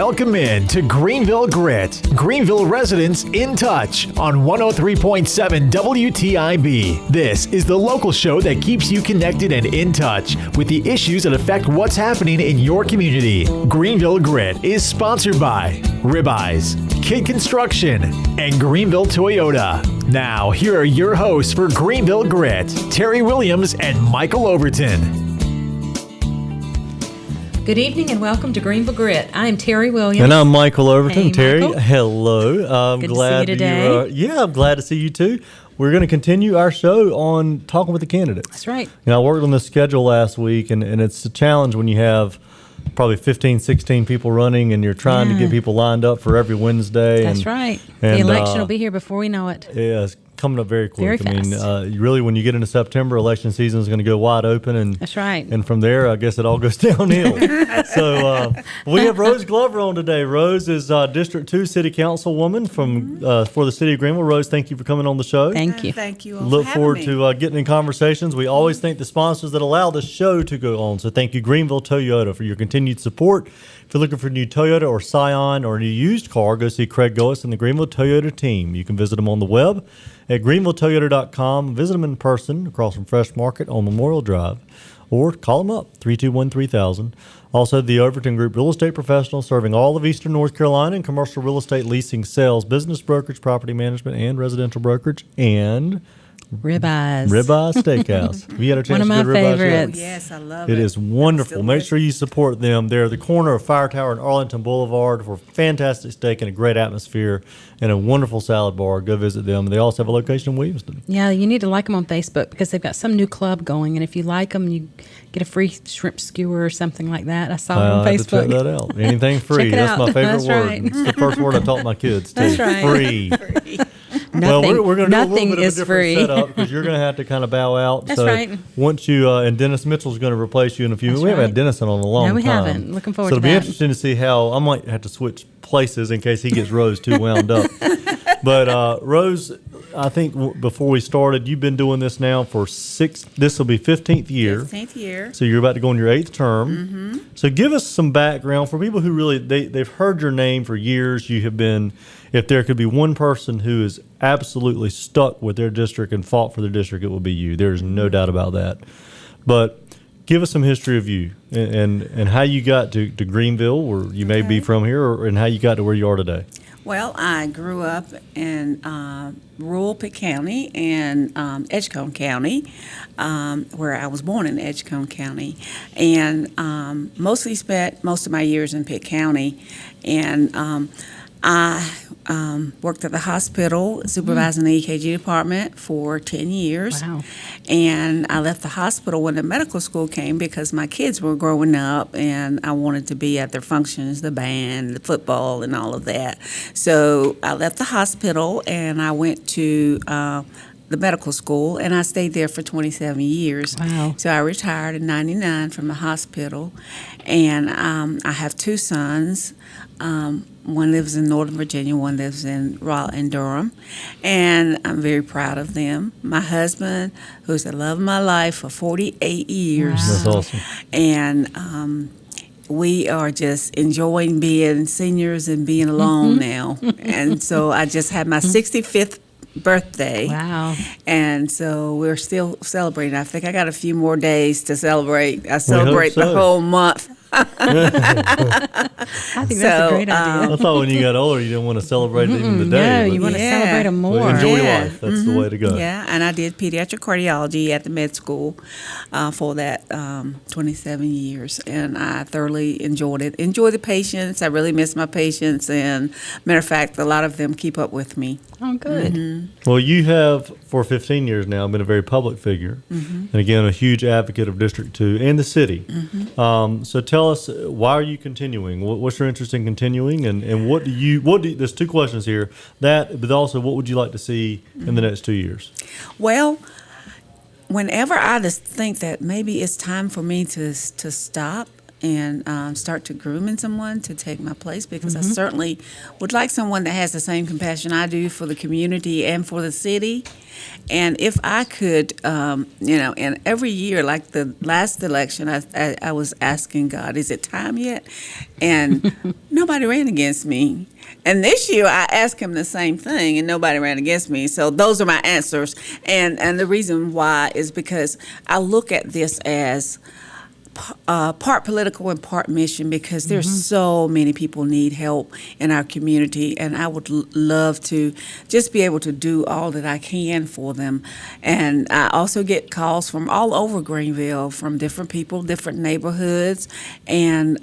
Welcome in to Greenville Grit, Greenville residents in touch on 103.7 WTIB. This is the local show that keeps you connected and in touch with the issues that affect what's happening in your community. Greenville Grit is sponsored by Ribeyes, Kid Construction, and Greenville Toyota. Now, here are your hosts for Greenville Grit, Terry Williams and Michael Overton. Good evening and welcome to Greenville Grit. I am Terry Williams. And I'm Michael Overton. Hey, Terry, Michael. hello. I'm Good glad to see you today. I'm glad to see you too. We're going to continue our show on talking with the candidates. That's right. I worked on the schedule last week, and it's a challenge when you have probably 15, 16 people running, and you're trying to get people lined up for every Wednesday. That's right. And, the election will be here before we know it. Yeah, it's coming up very quick. Very fast. Really, when you get into September, election season is going to go wide open, and That's right. And from there, I guess it all goes downhill. So we have Rose Glover on today. Rose is District 2 City Councilwoman for the City of Greenville. Rose, thank you for coming on the show. Thank you. Thank you all Look for forward having me. to getting in conversations. We always thank the sponsors that allow the show to go on. So thank you, Greenville Toyota, for your continued support. If you're looking for a new Toyota or Scion or a new used car, go see Craig Goess and the Greenville Toyota team. You can visit them on the web at greenvilletoyota.com. Visit them in person across from Fresh Market on Memorial Drive, or call them up, 321-3000. Also, the Overton Group Real Estate Professionals, serving all of Eastern North Carolina in commercial real estate leasing, sales, business brokerage, property management, and residential brokerage, and Ribeyes. Ribeye Steakhouse. Have you had a chance One to of go my to Ribeyes yet? favorites. Yes, I love it. It is wonderful. Make sure you support them. They're the corner of Fire Tower and Arlington Boulevard for fantastic steak and a great atmosphere and a wonderful salad bar. Go visit them. They also have a location in Williamston. Yeah, you need to like them on Facebook because they've got some new club going, and if you like them, you get a free shrimp skewer or something like that. I saw it on I have to check Facebook. that out. Anything free. Check it That's out. my favorite That's word. right. It's the first word I taught my kids, too. That's right. Free. Nothing, We're going to do a little nothing bit of a is different free. setup because you're going to have to kind of bow out. That's so right. Once you and Dennis Mitchell's going to replace you in a few minutes. We haven't right. had Dennis in a long time. No, we haven't. Looking forward so to it'll be that. interesting to see how I might have to switch places in case he gets Rose too wound up. But Rose, I think before we started, you've been doing this now for this will be 15th year. 15th year. So you're about to go on your 8th term. Mm-hmm. So give us some background for people who really, they've heard your name for years. You have been, if there could be one person who is absolutely stuck with their district and fought for their district, it would be you. There's no doubt about that. But give us some history of you and how you got to Greenville, where you may be from here, and how you got to where you are today. Well, I grew up in rural Pitt County and Edgecombe County, where I was born in Edgecombe County, and mostly spent most of my years in Pitt County. And I worked at the hospital supervising the EKG department for 10 years. Wow. And I left the hospital when the medical school came because my kids were growing up and I wanted to be at their functions, the band, the football, and all of that. So I left the hospital and I went to the medical school, and I stayed there for 27 years. Wow. So I retired in 99 from the hospital, and I have two sons. One lives in Northern Virginia, one lives in Raleigh and Durham, and I'm very proud of them. My husband, who's the love of my life for 48 years. Wow. That's awesome. And we are just enjoying being seniors and being alone now. And so I just had my 65th birthday. Wow. And so we're still celebrating. I think I got a few more days to celebrate. I celebrate the so. whole month. I think that's a great idea. I thought when you got older, you didn't want to celebrate even the day. No, but- you want to Yeah. celebrate them more. Well, enjoy Yeah. life. That's the way to go. Yeah, and I did pediatric cardiology at the med school for that 27 years, and I thoroughly enjoyed it. Enjoy the patients. I really miss my patients, and matter of fact, a lot of them keep up with me. Oh, good. Well, you have, for 15 years now, been a very public figure, and again, a huge advocate of District 2 and the city. So tell us, why are you continuing? What's your interest in continuing, and what do you, there's two questions here, that, but also, what would you like to see in the next 2 years? Well, whenever I just think that maybe it's time for me to stop and start to grooming someone to take my place, because I certainly would like someone that has the same compassion I do for the community and for the city. And if I could, and every year, like the last election, I was asking God, is it time yet? And nobody ran against me. And this year, I asked him the same thing, and nobody ran against me. So those are my answers. And the reason why is because I look at this as part political and part mission, because there's so many people need help in our community, and I would love to just be able to do all that I can for them. And I also get calls from all over Greenville, from different people, different neighborhoods, and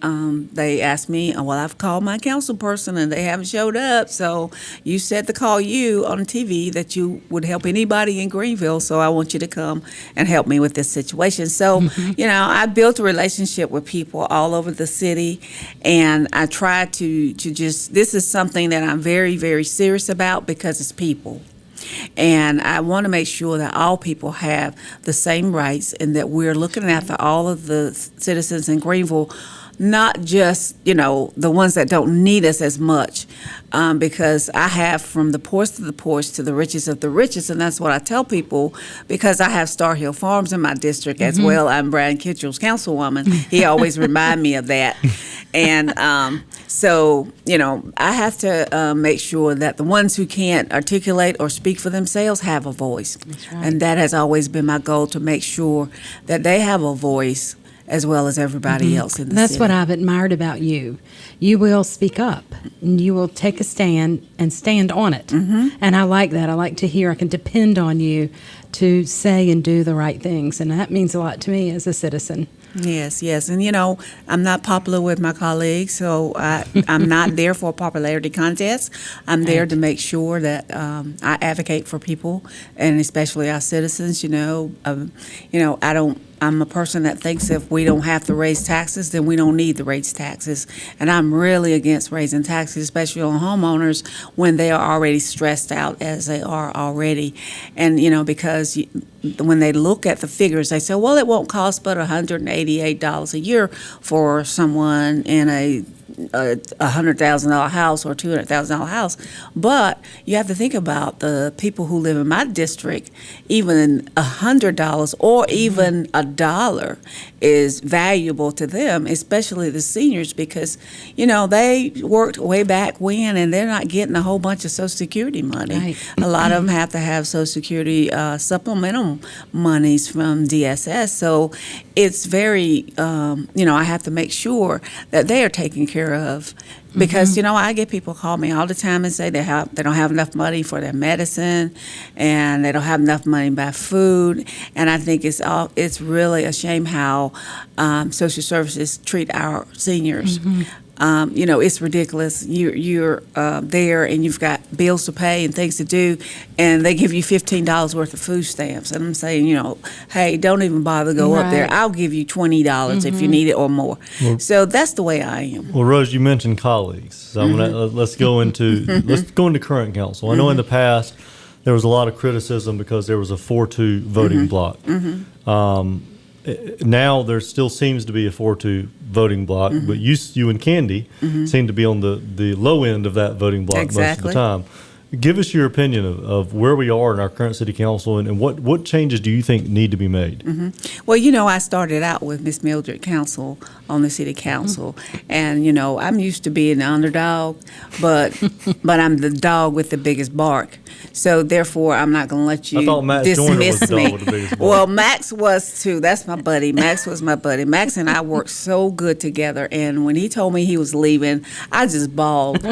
they ask me, well, I've called my council person and they haven't showed up, so you said to call you on TV that you would help anybody in Greenville, so I want you to come and help me with this situation. So, I built a relationship with people all over the city, and I try to just, this is something that I'm very, very serious about, because it's people. And I want to make sure that all people have the same rights, and that we're looking after all of the citizens in Greenville, not just, the ones that don't need us as much, because I have from the poorest of the poorest to the richest of the richest, and that's what I tell people, because I have Star Hill Farms in my district as well. I'm Brian Kitchell's councilwoman. He always remind me of that. And so, I have to make sure that the ones who can't articulate or speak for themselves have a voice. That's right. And that has always been my goal, to make sure that they have a voice as well as everybody else in the That's city. what I've admired about you. You will speak up, and you will take a stand and stand on it. And I like that. I like to hear I can depend on you to say and do the right things, and that means a lot to me as a citizen. Yes. And, I'm not popular with my colleagues, so I'm not there for a popularity contest. I'm there to make sure that I advocate for people, and especially our citizens. I'm a person that thinks if we don't have to raise taxes, then we don't need to raise taxes. And I'm really against raising taxes, especially on homeowners when they are already stressed out as they are already. And, because when they look at the figures, they say, well, it won't cost but $188 a year for someone in a $100,000 house or $200,000 house. But you have to think about the people who live in my district. Even $100 or even $1 is valuable to them, especially the seniors, because they worked way back when, and they're not getting a whole bunch of Social Security money. Right. A lot of them have to have Social Security supplemental monies from DSS. So it's very, I have to make sure that they are taken care of, because I get people call me all the time and say they don't have enough money for their medicine, and they don't have enough money to buy food. And I think it's really a shame how social services treat our seniors. It's ridiculous. You're there, and you've got bills to pay and things to do, and they give you $15 worth of food stamps. And I'm saying, hey, don't even bother to go up there. I'll give you $20 if you need it or more. So that's the way I am. Well, Rose, you mentioned colleagues. So I'm gonna, let's go into current council. I know in the past there was a lot of criticism because there was a 4-2 voting block. Now there still seems to be a 4-2 voting block, but you and Candy seem to be on the low end of that voting block most of the time. Give us your opinion of where we are in our current city council, and what changes do you think need to be made? Well, I started out with Miss Mildred Council on the city council, and I'm used to being the underdog, but I'm the dog with the biggest bark. So therefore, I'm not going to let you dismiss me. Well, Max was too. That's my buddy. Max was my buddy. Max and I worked so good together, and when he told me he was leaving, I just bawled,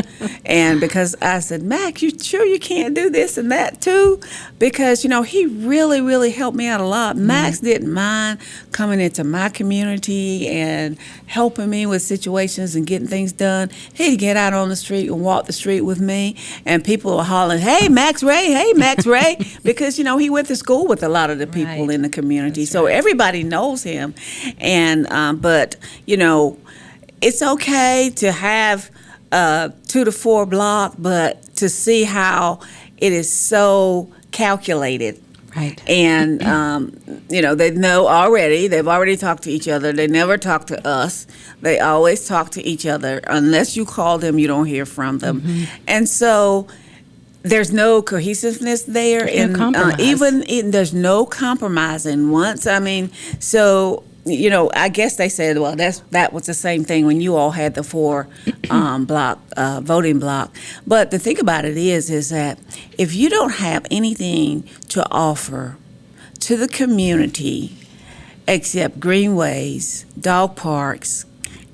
and because I said, Max, you sure you can't do this and that too? Because he really, really helped me out a lot. Max didn't mind coming into my community and helping me with situations and getting things done. He'd get out on the street and walk the street with me, and people were hollering, hey, Max Ray, because, he went to school with a lot of the people in the community. That's so everybody knows him. And, but, it's okay to have 2 to 4 block, but to see how it is so calculated Right. And, they know already. They've already talked to each other. They never talk to us. They always talk to each other. Unless you call them, you don't hear from them. And so there's no cohesiveness there. There's no compromise. There's no compromising once. I guess they said, well, that was the same thing when you all had the 4 voting block. But the thing about it is that if you don't have anything to offer to the community except greenways, dog parks,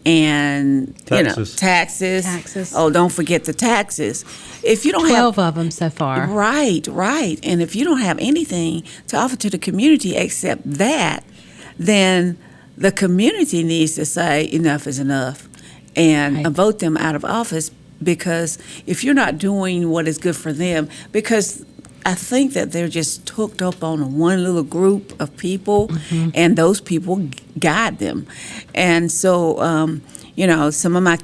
and taxes. Oh, don't forget the taxes. If you don't 12 of them so far. Right. And if you don't have anything to offer to the community except that, then the community needs to say enough is enough and vote them out of office, because if you're not doing what is good for them, because I think that they're just hooked up on one little group of people, and those people guide them. And so, some of my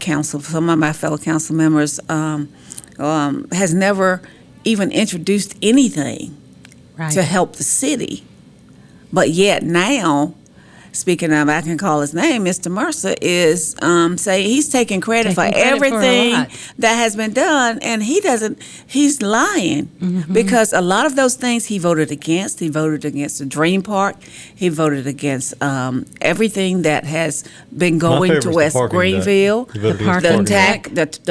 fellow council members has never even introduced anything to help the city. But yet now, speaking of, I can call his name, Mr. Mercer is saying he's taking credit for everything that has been done, and he's lying, because a lot of those things he voted against. He voted against the Dream Park. He voted against everything that has been going to West Greenville. The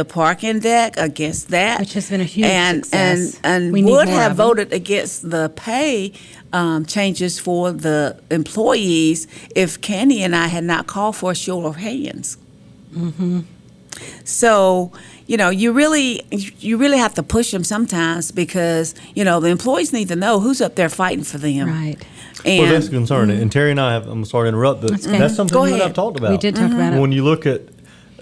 parking deck, against that. Which has been a huge success. And would have voted against the pay changes for the employees if Candy and I had not called for a show of hands. So, you really have to push them sometimes, because, the employees need to know who's up there fighting for them. Right. And, well, that's a concern. And Terry and I I'm sorry to interrupt, but that's something you and I have talked about. We did talk about it. When you look at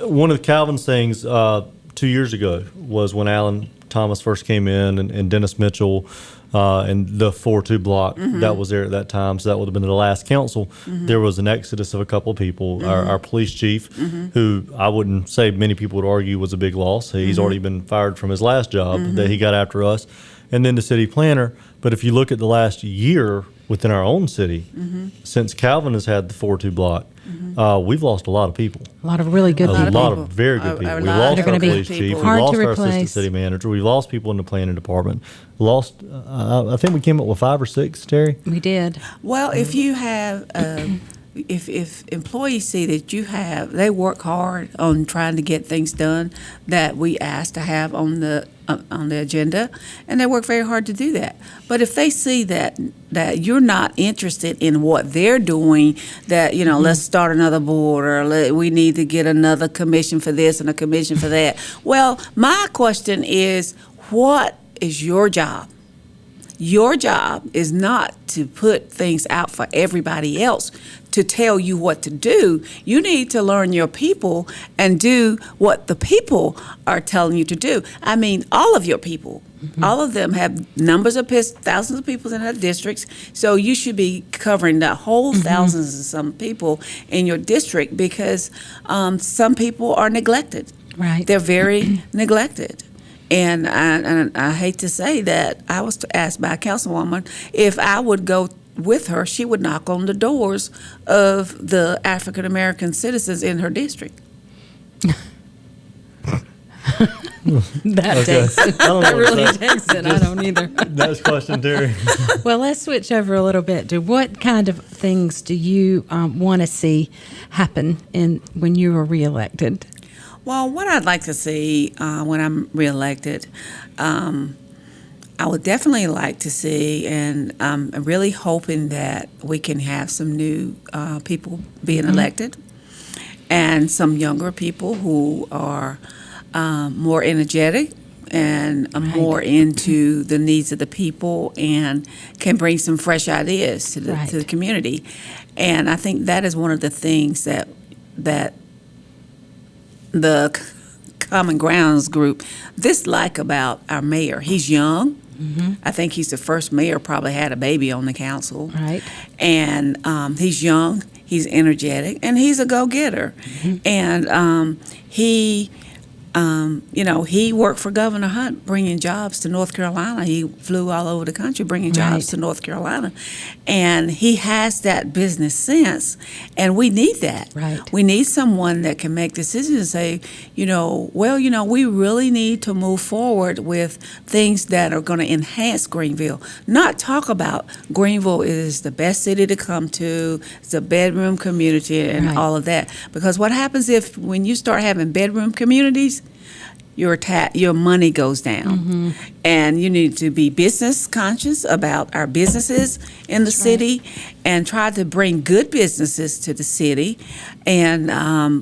one of Calvin's things 2 years ago was when Alan Thomas first came in, and Dennis Mitchell, and the 4-2 block that was there at that time. So that would have been the last council. There was an exodus of a couple of people. Our police chief, who I wouldn't say many people would argue was a big loss. He's already been fired from his last job that he got after us. And then the city planner. But if you look at the last year within our own city, since Calvin has had the 4-2 block, we've lost a lot of people. A lot of really good people. A lot of very good people. We lost our police chief. We lost our assistant city manager. We lost people in the planning department. I think we came up with 5 or 6, Terry. We did. Well, if you have, if employees see that they work hard on trying to get things done that we ask to have on the agenda, and they work very hard to do that. But if they see that you're not interested in what they're doing, that let's start another board, or we need to get another commission for this and a commission for that. Well, my question is, what is your job? Your job is not to put things out for everybody else to tell you what to do. You need to learn your people and do what the people are telling you to do. I mean, all of your people. All of them have thousands of people in their districts, so you should be covering the whole thousands of some people in your district, because some people are neglected. Right. They're very neglected. And I hate to say that I was asked by a councilwoman if I would go with her. She would knock on the doors of the African American citizens in her district. That takes it. That really takes it. I don't either. Next question, Terry. Well, let's switch over a little bit. What kind of things do you want to see happen when you are reelected? Well, what I'd like to see when I'm reelected, I would definitely like to see, and I'm really hoping that we can have some new people being elected, and some younger people who are more energetic and more into the needs of the people, and can bring some fresh ideas to the community. And I think that is one of the things that the Common Grounds group dislike about our mayor. He's young. I think he's the first mayor probably had a baby on the council. Right. And he's young, he's energetic, and he's a go-getter. And he he worked for Governor Hunt, bringing jobs to North Carolina. He flew all over the country bringing jobs to North Carolina. And he has that business sense, and we need that. Right. We need someone that can make decisions and say, we really need to move forward with things that are going to enhance Greenville. Not talk about Greenville is the best city to come to, it's a bedroom community and all of that. Because what happens when you start having bedroom communities, your money goes down. And you need to be business conscious about our businesses in the city and try to bring good businesses to the city. And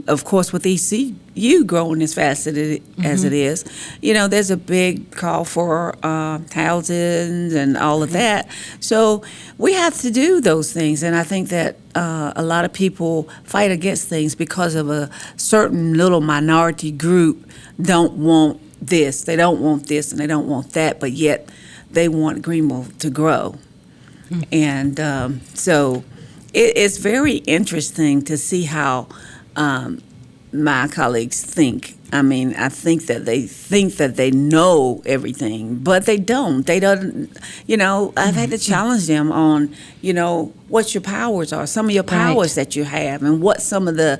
of course, with ECU growing as fast as it is, there's a big call for housing and all of that. So we have to do those things. And I think that a lot of people fight against things because of a certain little minority group don't want this, they don't want this, and they don't want that, but yet they want Greenville to grow. And so it's very interesting to see how my colleagues think. I mean, I think that they know everything, but they don't. They don't, I've had to challenge them on, what your powers are, some of your powers that you have, and what some of the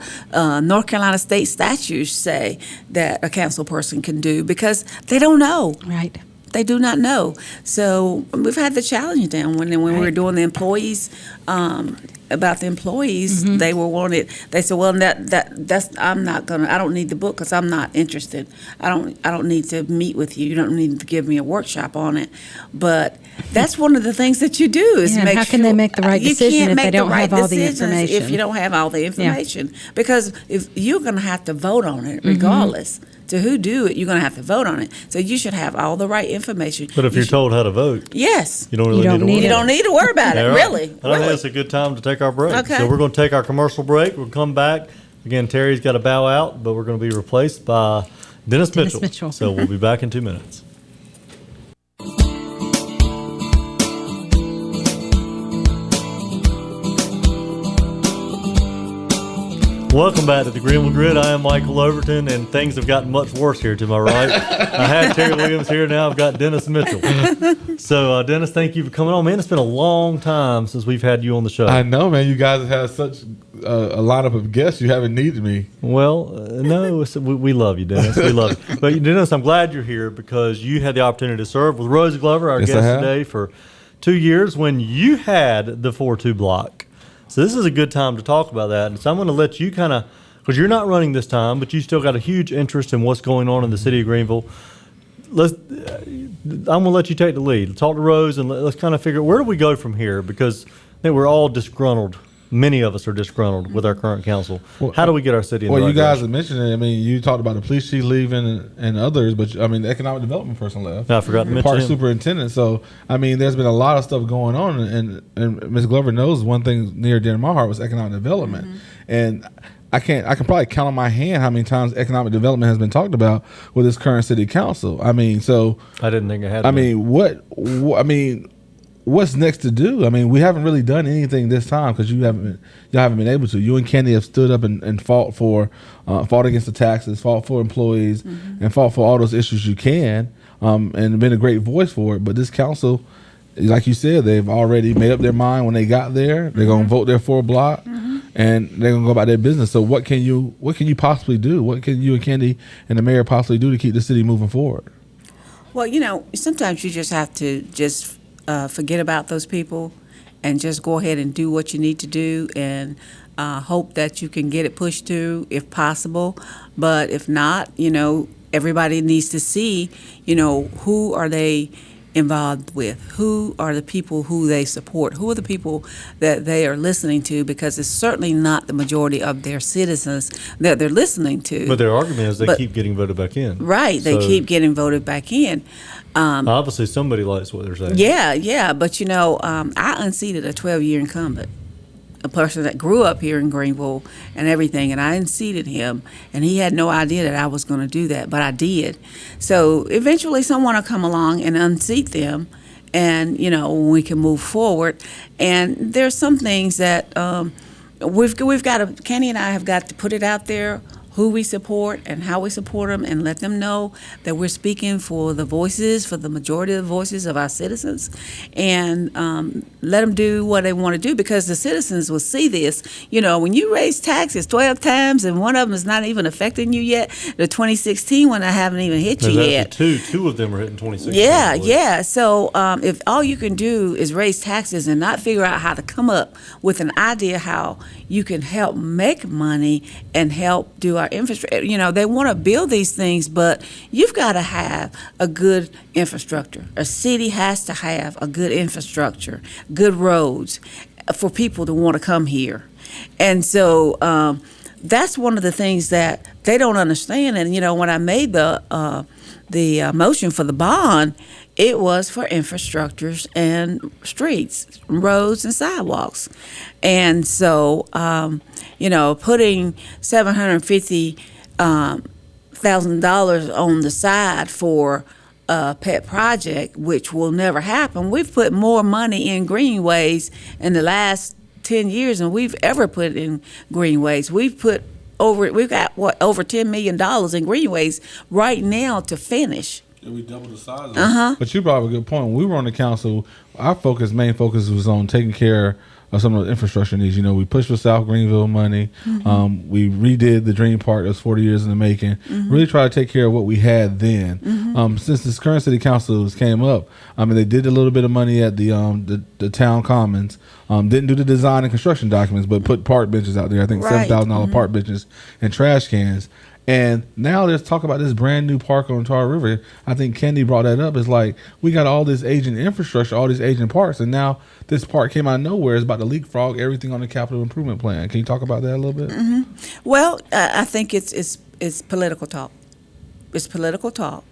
North Carolina state statutes say that a council person can do, because they don't know. Right. They do not know. So we've had to challenge them when we were doing the employees, about the employees. They said, well, that's I don't need the book because I'm not interested. I don't need to meet with you. You don't need to give me a workshop on it. But that's one of the things that you do is make how sure. can they make the right decision if they don't have all the information? If you don't have all the information. Because if you're going to have to vote on it regardless. To who do it, you're going to have to vote on it. So you should have all the right information. But if you're told how to vote, yes, you don't really need to worry. You don't need to worry about it, really. I think it's a good time to take our break. Okay. So we're going to take our commercial break. We'll come back. Again, Terry's got to bow out, but we're going to be replaced by Dennis Mitchell. So we'll be back in 2 minutes. Welcome back to the Greenville Grit. I am Michael Overton, and things have gotten much worse here to my right. I had Terry Williams here. Now I've got Dennis Mitchell. So, Dennis, thank you for coming on. Man, it's been a long time since we've had you on the show. I know, man. You guys have had such a lineup of guests. You haven't needed me. Well, no, we love you, Dennis. We love you. But, Dennis, I'm glad you're here because you had the opportunity to serve with Rosie Glover, our guest today, for 2 years when you had the 4-2 block. So this is a good time to talk about that. And so I'm going to let you kind of, because you're not running this time, but you still got a huge interest in what's going on in the city of Greenville. I'm going to let you take the lead. Talk to Rose and let's kind of figure out where do we go from here, because I think we're all disgruntled. Many of us are disgruntled with our current council. How do we get our city in the right you guys direction? have mentioned it. I mean, you talked about the police chief leaving and others, but I mean, the economic development person left. I forgot to mention park him. superintendent. So, I mean, there's been a lot of stuff going on, and Ms. Glover knows one thing near dear to my heart was economic development. And I can probably count on my hand how many times economic development has been talked about with this current city council. I mean, so I didn't think it had. I mean, what's next to do? I mean, we haven't really done anything this time because y'all haven't been able to. You and Candy have stood up and fought against the taxes, fought for employees, and fought for all those issues you can, and been a great voice for it. But this council, like you said, they've already made up their mind when they got there. They're going to vote their 4 block, and they're going to go about their business. So what can you possibly do? What can you and Candy and the mayor possibly do to keep the city moving forward? Well, sometimes you just have to forget about those people and just go ahead and do what you need to do and hope that you can get it pushed through if possible. But if not, everybody needs to see, who are they involved with? Who are the people who they support? Who are the people that they are listening to? Because it's certainly not the majority of their citizens that they're listening to. But their argument is they keep getting voted back in. Right, they keep getting voted back in. Obviously, somebody likes what they're saying. Yeah, but I unseated a 12-year incumbent, a person that grew up here in Greenville and everything, and I unseated him, and he had no idea that I was going to do that, but I did. So eventually someone will come along and unseat them, and, we can move forward. And there's some things that Candy and I have got to put it out there, who we support and how we support them, and let them know that we're speaking for the majority of the voices of our citizens, and let them do what they want to do, because the citizens will see this. When you raise taxes 12 times and one of them is not even affecting you yet, the 2016 one I haven't even hit you There's yet. actually two of them are hitting 2016. Yeah. So if all you can do is raise taxes and not figure out how to come up with an idea how you can help make money and help do our infrastructure. They want to build these things, but you've got to have a good infrastructure. A city has to have a good infrastructure, good roads for people to want to come here. And so that's one of the things that they don't understand. And, when I made the motion for the bond, it was for infrastructures and streets, roads and sidewalks. And so, putting $750,000 on the side for a pet project, which will never happen. We've put more money in greenways in the last 10 years than we've ever put in greenways. We've got over $10 million in greenways right now to finish. Yeah, we doubled the size of it. But you brought up a good point. When we were on the council, our main focus was on taking care of some of the infrastructure needs. We pushed for South Greenville money. We redid the Dream Park that was 40 years in the making. Really try to take care of what we had then. Since this current city council came up, they did a little bit of money at the town commons. Didn't do the design and construction documents, but put park benches out there. I think $7,000 park benches and trash cans. And now there's talk about this brand new park on Tar River. I think Kendi brought that up. It's like we got all this aging infrastructure, all these aging parks, and now this park came out of nowhere. It's about to leapfrog everything on the capital improvement plan. Can you talk about that a little bit? Well, I think it's political talk. It's political talk,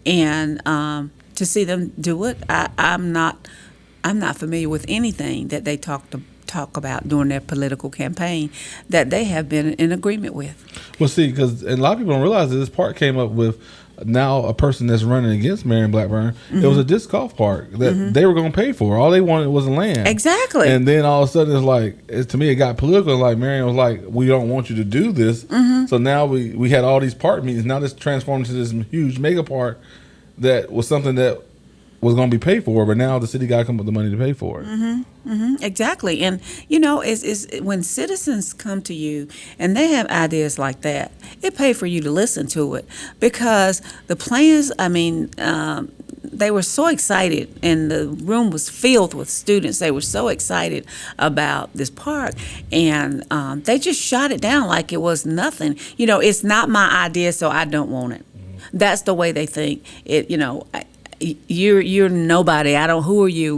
and to see them do it, I'm not familiar with anything that they talk about during their political campaign that they have been in agreement with. Well, see, because a lot of people don't realize that this park came up with now a person that's running against Marion Blackburn. It was a disc golf park that they were going to pay for. All they wanted was land. Exactly. And then all of a sudden, it's like, to me, it got political. Like Marion was like, we don't want you to do this. So now we had all these park meetings. Now this transformed into this huge mega park that was something that was going to be paid for, but now the city got to come up with the money to pay for it. Exactly. And, is when citizens come to you and they have ideas like that, it pays for you to listen to it, because the plans, they were so excited, and the room was filled with students. They were so excited about this park, and they just shot it down like it was nothing. It's not my idea, so I don't want it. That's the way they think. You're nobody. Who are you?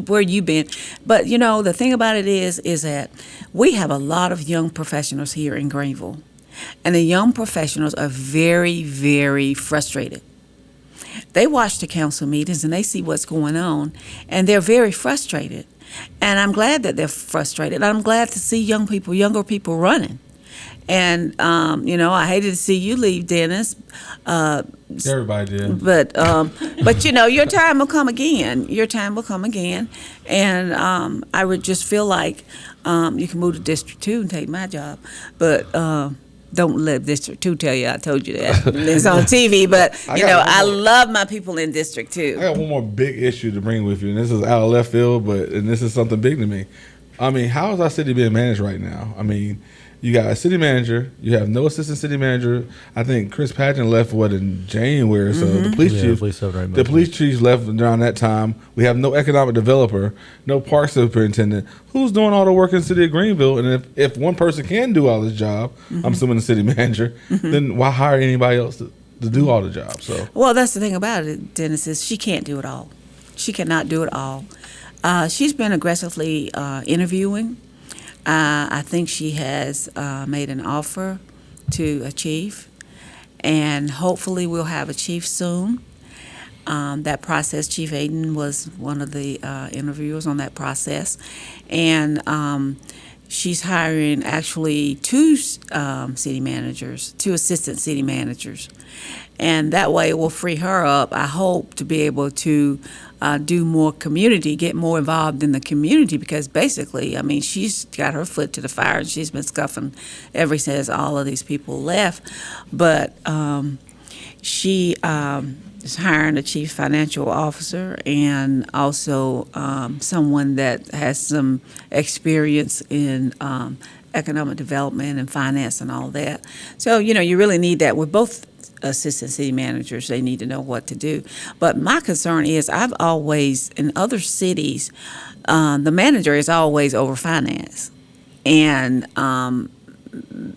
Where you been? But the thing about it is that we have a lot of young professionals here in Greenville, and the young professionals are very, very frustrated. They watch the council meetings and they see what's going on, and they're very frustrated. And I'm glad that they're frustrated. I'm glad to see younger people running. And I hated to see you leave, Dennis. Everybody did. But your time will come again. Your time will come again. And I would just feel like you can move to District 2 and take my job. But don't let District 2 tell you I told you that. It's on TV. But, I love my people in District 2. I got one more big issue to bring with you, and this is out of left field, and this is something big to me. How is our city being managed right now? You got a city manager. You have no assistant city manager. I think Chris Padgett left in January. So the police chief left around that time. We have no economic developer, no park superintendent. Who's doing all the work in the city of Greenville? And if one person can do all this job, I'm assuming the city manager, then why hire anybody else to do all the jobs? So well, that's the thing about it, Dennis, is she can't do it all. She cannot do it all. She's been aggressively interviewing. I think she has made an offer to a chief, and hopefully we'll have a chief soon. That process, Chief Aiden was one of the interviewers on that process, and she's hiring actually two city managers, two assistant city managers. And that way it will free her up, I hope, to be able to do more community, get more involved in the community, because basically, I mean, she's got her foot to the fire and she's been scuffing ever since all of these people left. But she is hiring a chief financial officer and also someone that has some experience in economic development and finance and all that. So, you really need that with both assistant city managers. They need to know what to do. But my concern is I've always, in other cities, the manager is always over finance. And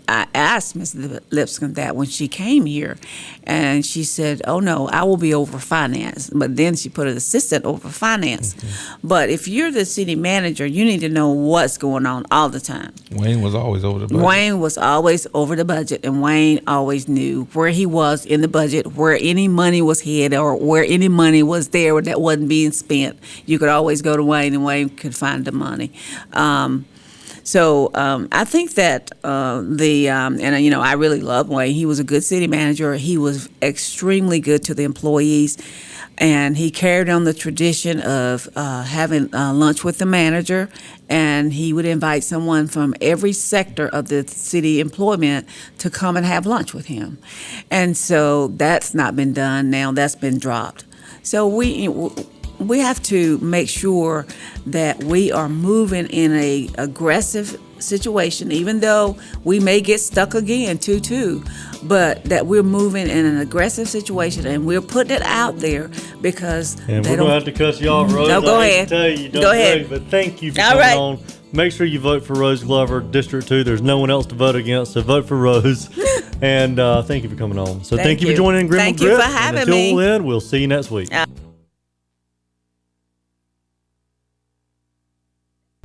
I asked Ms. Lipscomb that when she came here, and she said, "Oh no, I will be over finance." But then she put an assistant over finance. Mm-hmm. But if you're the city manager, you need to know what's going on all the time. Wayne was always over the budget. Wayne was always over the budget, and Wayne always knew where he was in the budget, where any money was hid, or where any money was there that wasn't being spent. You could always go to Wayne, and Wayne could find the money. So I think that I really love Wayne. He was a good city manager. He was extremely good to the employees, and he carried on the tradition of having lunch with the manager, and he would invite someone from every sector of the city employment to come and have lunch with him. And so that's not been done now. That's been dropped. So we have to make sure that we are moving in a aggressive situation, even though we may get stuck again, too, but that we're moving in an aggressive situation and we're putting it out there because and we're going to have to cuss you off, Rose. No, go ahead. Tell you, don't go ahead. But thank you for coming on. Make sure you vote for Rose Glover, District 2. There's no one else to vote against, so vote for Rose. And thank you for coming on. So thank you for joining in Greenville Grit. Thank you for having me. me. Until then, we'll see you next week.